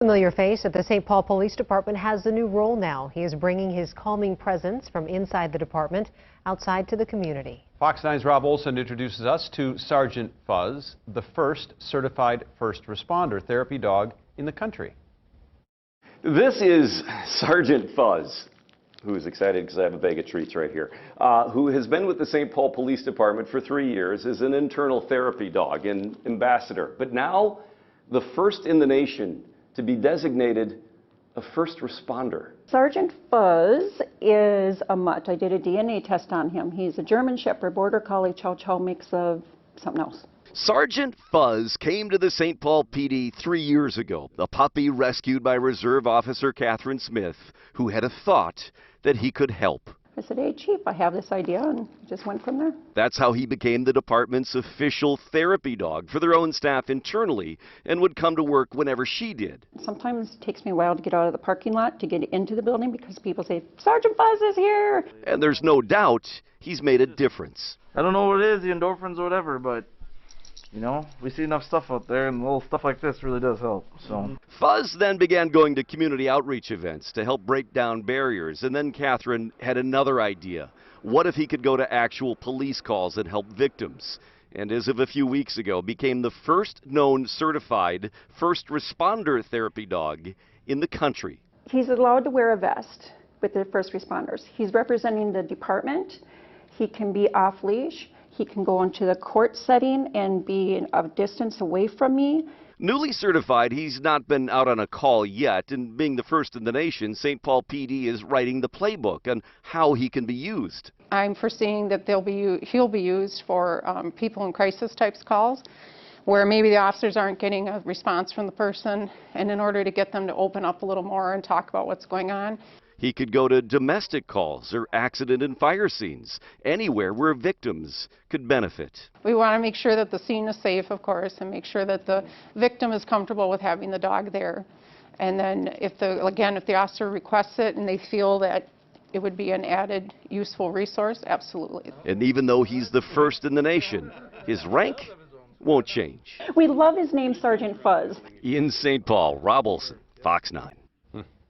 Familiar face at the St. Paul Police Department has a new role now. He is bringing his calming presence from inside the department outside to the community. Fox 9's Rob Olson introduces us to Sergeant Fuzz, the first certified first responder therapy dog in the country. This is Sergeant Fuzz, who is excited because I have a bag of treats right here, who has been with the St. Paul Police Department for 3 years as an internal therapy dog and ambassador, but now the first in the nation to be designated a first responder. Sergeant Fuzz is a mutt. I did a DNA test on him. He's a German Shepherd, Border Collie, Chow Chow mix of something else. Sergeant Fuzz came to the St. Paul PD 3 years ago, a puppy rescued by Reserve Officer Catherine Smith, who had a thought that he could help. I said, hey, Chief, I have this idea, and just went from there. That's how he became the department's official therapy dog for their own staff internally and would come to work whenever she did. Sometimes it takes me a while to get out of the parking lot to get into the building because people say, Sergeant Fuzz is here. And there's no doubt he's made a difference. I don't know what it is, the endorphins or whatever, but you know, we see enough stuff out there, and little stuff like this really does help. So Fuzz then began going to community outreach events to help break down barriers, and then Catherine had another idea. What if he could go to actual police calls and help victims? And as of a few weeks ago, became the first known certified first responder therapy dog in the country. He's allowed to wear a vest with the first responders. He's representing the department. He can be off leash. He can go into the court setting and be a distance away from me. Newly certified, he's not been out on a call yet, and being the first in the nation, St. Paul PD is writing the playbook on how he can be used. I'm foreseeing that he'll be used for people in crisis types calls, where maybe the officers aren't getting a response from the person, and in order to get them to open up a little more and talk about what's going on. He could go to domestic calls or accident and fire scenes, anywhere where victims could benefit. We want to make sure that the scene is safe, of course, and make sure that the victim is comfortable with having the dog there. And then if the officer requests it and they feel that it would be an added useful resource, absolutely. And even though he's the first in the nation, his rank won't change. We love his name, Sergeant Fuzz. In St. Paul, Rob Olson, Fox 9.